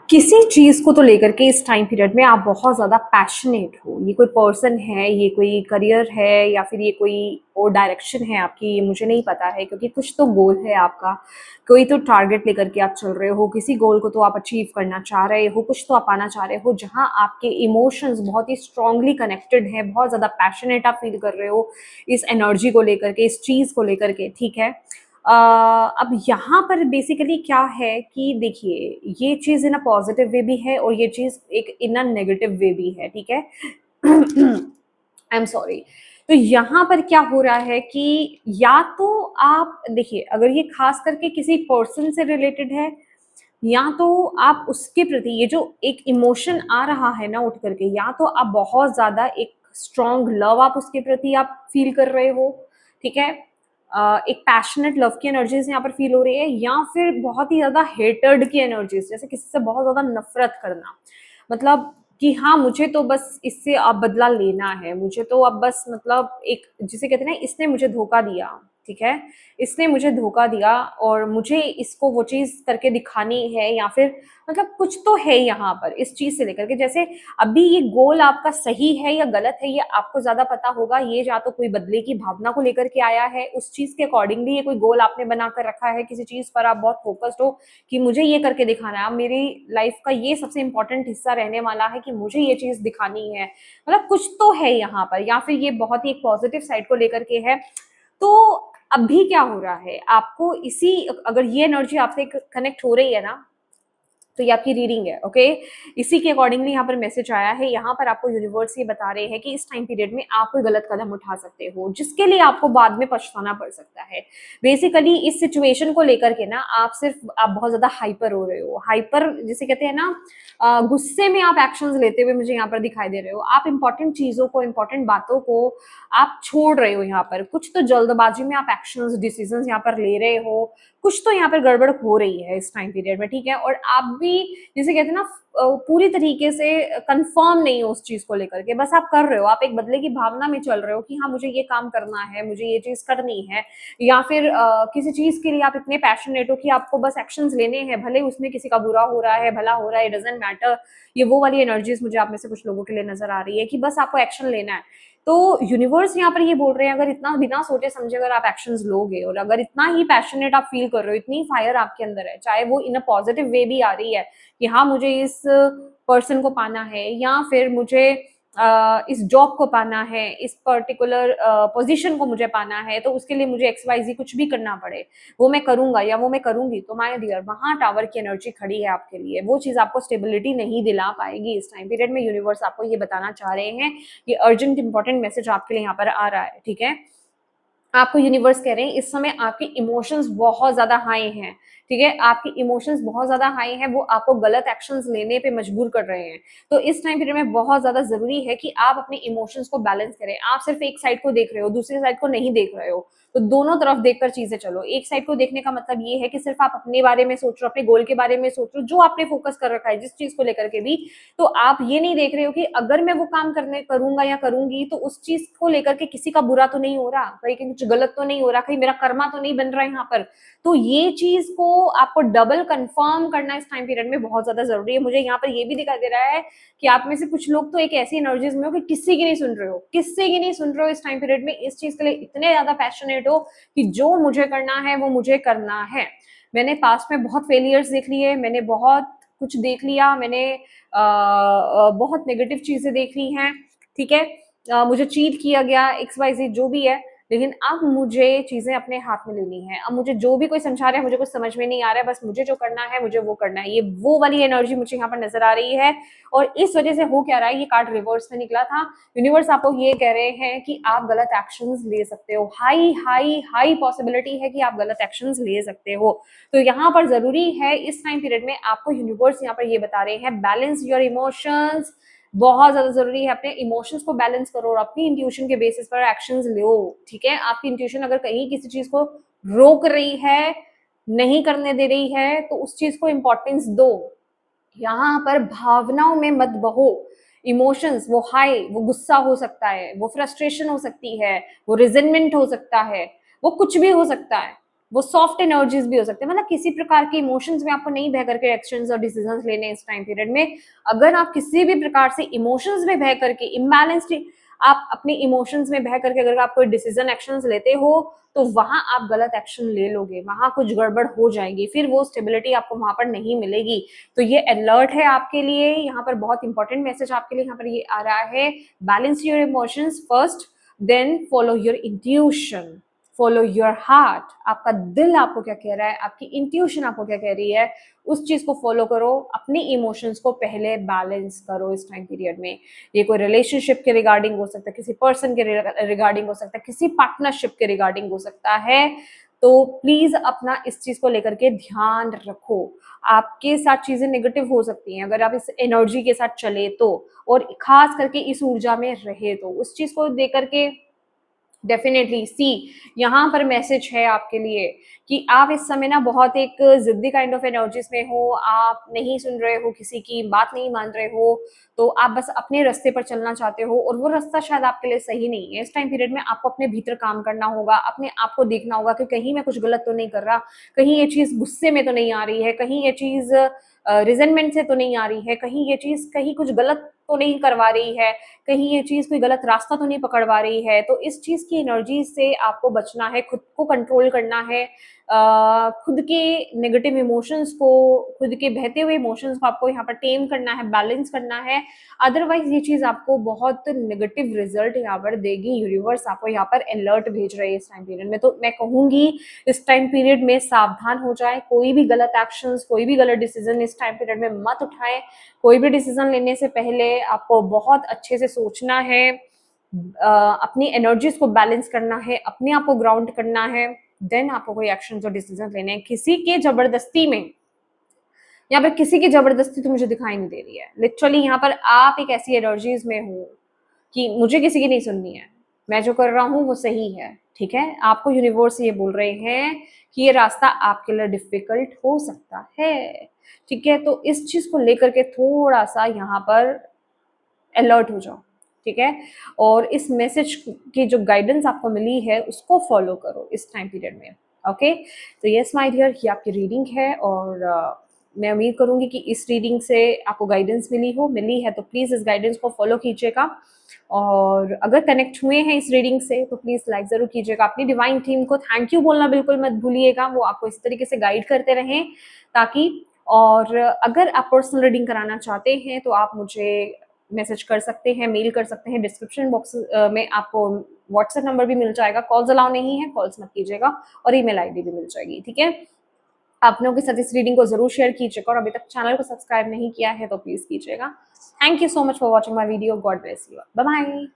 किसी चीज़ को तो लेकर के इस टाइम पीरियड में आप बहुत ज़्यादा पैशनेट हो। ये कोई पर्सन है, ये कोई करियर है या फिर ये कोई और डायरेक्शन है आपकी, ये मुझे नहीं पता है क्योंकि कुछ तो गोल है आपका। कोई तो टारगेट लेकर के आप चल रहे हो, किसी गोल को तो आप अचीव करना चाह रहे हो, कुछ तो आप पाना चाह रहे हो जहाँ आपके इमोशंस बहुत ही स्ट्रांगली कनेक्टेड हैं, बहुत ज़्यादा पैशनेट आप फील कर रहे हो इस एनर्जी को लेकर के, इस चीज़ को लेकर के, ठीक है। अब यहाँ पर बेसिकली क्या है कि देखिए, ये चीज़ इन अ पॉजिटिव वे भी है और ये चीज़ एक इन अ नेगेटिव वे भी है, ठीक है। I am sorry. तो यहाँ पर क्या हो रहा है कि या तो आप देखिए, अगर ये खास करके किसी पर्सन से रिलेटेड है, या तो आप उसके प्रति ये जो एक इमोशन आ रहा है ना उठ करके, या तो आप बहुत ज़्यादा एक स्ट्रॉन्ग लव आप उसके प्रति आप फील कर रहे हो, ठीक है। एक पैशनेट लव की एनर्जीज यहाँ पर फील हो रही है, या फिर बहुत ही ज़्यादा हेटर्ड की एनर्जीज, जैसे किसी से बहुत ज़्यादा नफरत करना, मतलब कि हाँ, मुझे तो बस इससे अब बदला लेना है, मुझे तो अब बस मतलब एक जिसे कहते हैं ना, इसने मुझे धोखा दिया, ठीक है, इसने मुझे धोखा दिया और मुझे इसको वो चीज़ करके दिखानी है, या फिर मतलब कुछ तो है यहाँ पर इस चीज़ से लेकर के। जैसे अभी ये गोल आपका सही है या गलत है, ये आपको ज़्यादा पता होगा। ये या तो कोई बदले की भावना को लेकर के आया है, उस चीज़ के अकॉर्डिंगली ये कोई गोल आपने बना कर रखा है, किसी चीज़ पर आप बहुत फोकस्ड हो कि मुझे ये करके दिखाना है, अब मेरी लाइफ का ये सबसे इंपॉर्टेंट हिस्सा रहने वाला है कि मुझे ये चीज़ दिखानी है, मतलब कुछ तो है यहाँ पर, या फिर ये बहुत ही एक पॉजिटिव साइड को लेकर के है। तो अभी क्या हो रहा है आपको, इसी अगर ये एनर्जी आपसे कनेक्ट हो रही है ना, तो ये आपकी रीडिंग है, ओके। इसी के अकॉर्डिंगली यहाँ पर मैसेज आया है। यहाँ पर आपको यूनिवर्स ये बता रहे हैं कि इस टाइम पीरियड में आप कोई गलत कदम उठा सकते हो जिसके लिए आपको बाद में पछताना पड़ सकता है। बेसिकली इस सिचुएशन को लेकर के ना आप बहुत ज्यादा हाइपर हो रहे हो, हाइपर जिसे कहते हैं ना, गुस्से में आप एक्शंस लेते हुए मुझे यहाँ पर दिखाई दे रहे हो। आप इंपॉर्टेंट चीजों को, इंपॉर्टेंट बातों को आप छोड़ रहे हो यहाँ पर, कुछ तो जल्दबाजी में आप एक्शंस, डिसीजंस यहाँ पर ले रहे हो, कुछ तो यहाँ पर गड़बड़ हो रही है इस टाइम पीरियड में, ठीक है। और आप भी जिसे कहते हैं ना, पूरी तरीके से कंफर्म नहीं हो उस चीज को लेकर के, बस आप कर रहे हो, आप एक बदले की भावना में चल रहे हो कि हाँ, मुझे ये काम करना है, मुझे ये चीज करनी है, या फिर किसी चीज के लिए आप इतने पैशनेट हो कि आपको बस एक्शंस लेने हैं, भले उसमें किसी का बुरा हो रहा है, भला हो रहा है, डजेंट मैटर। ये वो वाली एनर्जीज मुझे आप में से कुछ लोगों के लिए नजर आ रही है कि बस आपको एक्शन लेना है। तो यूनिवर्स यहाँ पर ये बोल रहे हैं, अगर इतना बिना सोचे समझे अगर आप एक्शंस लोगे और अगर इतना ही पैशनेट आप फील कर रहे हो, इतनी फायर आपके अंदर है, चाहे वो इन अ पॉजिटिव वे भी आ रही है कि हाँ, मुझे इस पर्सन को पाना है, या फिर मुझे इस जॉब को पाना है, इस पर्टिकुलर पोजीशन को मुझे पाना है, तो उसके लिए मुझे एक्स वाई जी कुछ भी करना पड़े, वो मैं करूंगा या वो मैं करूंगी, तो माय डियर, वहां टावर की एनर्जी खड़ी है आपके लिए। वो चीज आपको स्टेबिलिटी नहीं दिला पाएगी इस टाइम पीरियड में। यूनिवर्स आपको ये बताना चाह रहे हैं, ये अर्जेंट इंपॉर्टेंट मैसेज आपके लिए यहाँ पर आ रहा है, ठीक है। आपको यूनिवर्स कह रहे हैं इस समय आपके इमोशंस बहुत ज्यादा हाई हैं, ठीक है, आपके इमोशंस बहुत ज्यादा हाई हैं, वो आपको गलत एक्शंस लेने पे मजबूर कर रहे हैं। तो इस टाइम पीरियड में बहुत ज्यादा जरूरी है कि आप अपने इमोशंस को बैलेंस करें। आप सिर्फ एक साइड को देख रहे हो, दूसरी साइड को नहीं देख रहे हो, तो दोनों तरफ देखकर चीजें चलो। एक साइड को देखने का मतलब ये है कि सिर्फ आप अपने बारे में सोच रहे हो, अपने गोल के बारे में सोच रहे हो, जो आपने फोकस कर रखा है जिस चीज को लेकर के भी, तो आप ये नहीं देख रहे हो कि अगर मैं वो काम करने करूंगा या करूंगी तो उस चीज को लेकर के किसी का बुरा तो नहीं हो रहा, कहीं कुछ गलत तो नहीं हो रहा, कहीं मेरा कर्मा तो नहीं बन रहा है यहाँ पर। तो ये चीज को आपको डबल कंफर्म करना इस टाइम पीरियड में बहुत ज्यादा जरूरी है। मुझे यहाँ पर ये भी दिखाई दे रहा है कि आप में से कुछ लोग तो एक ऐसी एनर्जीज में हो कि किसी की नहीं सुन रहे हो, किसी की नहीं सुन रहे हो इस टाइम पीरियड में, इस चीज के लिए इतने ज्यादा पैशनेट हो कि जो मुझे करना है वो मुझे करना है। मैंने पास्ट में बहुत फेलियर्स देख लिए, मैंने बहुत कुछ देख लिया, मैंने बहुत नेगेटिव चीजें देख ली हैं, ठीक है। मुझे चीट किया गया, एक्स वाई जेड जो भी है, लेकिन अब मुझे चीजें अपने हाथ में लेनी है। अब मुझे जो भी कोई समझा रहा है मुझे कुछ समझ में नहीं आ रहा है, बस मुझे जो करना है मुझे वो करना है। ये वो वाली एनर्जी मुझे यहाँ पर नजर आ रही है। और इस वजह से हो क्या रहा है, ये कार्ड रिवर्स में निकला था। यूनिवर्स आपको ये कह रहे हैं कि आप गलत एक्शंस ले सकते हो, हाई हाई हाई पॉसिबिलिटी है कि आप गलत एक्शंस ले सकते हो। तो यहाँ पर जरूरी है इस टाइम पीरियड में आपको, यूनिवर्स यहाँ पर ये बता रहे हैं, बैलेंस योर इमोशंस। बहुत ज्यादा जरूरी है, अपने इमोशंस को बैलेंस करो और अपनी इंट्यूशन के बेसिस पर एक्शंस लो, ठीक है। आपकी इंट्यूशन अगर कहीं किसी चीज को रोक रही है, नहीं करने दे रही है, तो उस चीज को इंपॉर्टेंस दो। यहाँ पर भावनाओं में मत बहो। इमोशंस वो हाई, वो गुस्सा हो सकता है, वो फ्रस्ट्रेशन हो सकती है, वो रिजेंटमेंट हो सकता है, वो कुछ भी हो सकता है, वो सॉफ्ट एनर्जीज भी हो सकते हैं, मतलब किसी प्रकार के इमोशंस में आपको नहीं बह करके एक्शंस और डिसीजंस लेने इस टाइम पीरियड में। अगर आप किसी भी प्रकार से इमोशंस में बह करके इम्बैलेंस्ड, आप अपने इमोशंस में बह करके अगर आप कोई डिसीजन एक्शंस लेते हो तो वहां आप गलत एक्शन ले लोगे, वहां कुछ गड़बड़ हो जाएगी, फिर वो स्टेबिलिटी आपको वहां पर नहीं मिलेगी। तो ये अलर्ट है आपके लिए, यहाँ पर बहुत इंपॉर्टेंट मैसेज आपके लिए यहाँ पर ये आ रहा है। Balance your emotions first, then follow your intuition, follow your heart. आपका दिल आपको क्या कह रहा है, आपकी इंट्यूशन आपको क्या कह रही है, उस चीज को फॉलो करो। अपने इमोशंस को पहले बैलेंस करो इस टाइम पीरियड में। ये कोई रिलेशनशिप के रिगार्डिंग हो सकता है, किसी पर्सन के रिगार्डिंग हो सकता है, किसी पार्टनरशिप के रिगार्डिंग हो सकता है। तो प्लीज अपना इस चीज को लेकर के ध्यान रखो। आपके साथ चीजें नेगेटिव हो सकती हैं अगर आप इस एनर्जी के साथ चले तो, और खास करके इस ऊर्जा में रहे तो उस चीज को देकर के डेफिनेटली सी, यहाँ पर मैसेज है आपके लिए कि आप इस समय ना बहुत एक जिद्दी काइंड ऑफ एनर्जीज में हो, आप नहीं सुन रहे हो, किसी की बात नहीं मान रहे हो, तो आप बस अपने रास्ते पर चलना चाहते हो और वो रास्ता शायद आपके लिए सही नहीं है। इस टाइम पीरियड में आपको अपने भीतर काम करना होगा, अपने आप को देखना होगा कि कहीं मैं कुछ गलत तो नहीं कर रहा, कहीं ये चीज गुस्से में तो नहीं आ रही है, कहीं ये चीज रिजेंटमेंट से तो नहीं आ रही है, कहीं ये चीज कहीं कुछ गलत तो नहीं करवा रही है, कहीं ये चीज कोई गलत रास्ता तो नहीं पकड़वा रही है। तो इस चीज की एनर्जी से आपको बचना है, खुद को कंट्रोल करना है, खुद के नेगेटिव इमोशंस को, खुद के बहते हुए इमोशंस को आपको यहाँ पर टेम करना है, बैलेंस करना है। अदरवाइज ये चीज आपको बहुत नेगेटिव रिजल्ट यहाँ पर देगी। यूनिवर्स आपको यहाँ पर अलर्ट भेज रही है इस टाइम पीरियड में। तो मैं कहूंगी इस टाइम पीरियड में सावधान हो जाए, कोई भी गलत एक्शंस, कोई भी गलत डिसीजन इस टाइम पीरियड में मत उठाएं। कोई भी डिसीजन लेने से पहले आपको बहुत अच्छे से सोचना है, अपनी एनर्जीज को बैलेंस करना है, अपने आप को ग्राउंड करना है, देन आपको कोई एक्शन और डिसीजन लेने हैं। किसी के जबरदस्ती में, यहाँ पर किसी की जबरदस्ती तो मुझे दिखाई नहीं दे रही है। लिटरली यहाँ पर आप एक ऐसी एनर्जीज में हो कि मुझे किसी की नहीं सुननी है, मैं जो कर रहा हूँ वो सही है, ठीक है। आपको यूनिवर्स ये बोल रहे हैं कि ये रास्ता आपके लिए डिफिकल्ट हो सकता है, ठीक है। तो इस चीज को लेकर के थोड़ा सा यहाँ पर अलर्ट हो जाओ, ठीक है। और इस मैसेज की जो गाइडेंस आपको मिली है उसको फॉलो करो इस टाइम पीरियड में, ओके। तो यस माय डियर, ये आपकी रीडिंग है और मैं उम्मीद करूंगी कि इस रीडिंग से आपको गाइडेंस मिली है तो प्लीज़ इस गाइडेंस को फॉलो कीजिएगा। और अगर कनेक्ट हुए हैं इस रीडिंग से तो प्लीज़ लाइक ज़रूर कीजिएगा। अपनी डिवाइन टीम को थैंक यू बोलना बिल्कुल मत भूलिएगा, वो आपको इस तरीके से गाइड करते रहें ताकि। और अगर आप पर्सनल रीडिंग कराना चाहते हैं तो आप मुझे मैसेज कर सकते हैं, मेल कर सकते हैं। डिस्क्रिप्शन बॉक्स में आपको व्हाट्सएप नंबर भी मिल जाएगा, कॉल्स अलाउ नहीं है, कॉल्स मत कीजिएगा, और ईमेल आईडी भी मिल जाएगी, ठीक है। आप लोगों के साथ इस रीडिंग को जरूर शेयर कीजिएगा और अभी तक चैनल को सब्सक्राइब नहीं किया है तो प्लीज कीजिएगा। Thank you so much for watching my video. God bless you. Bye bye.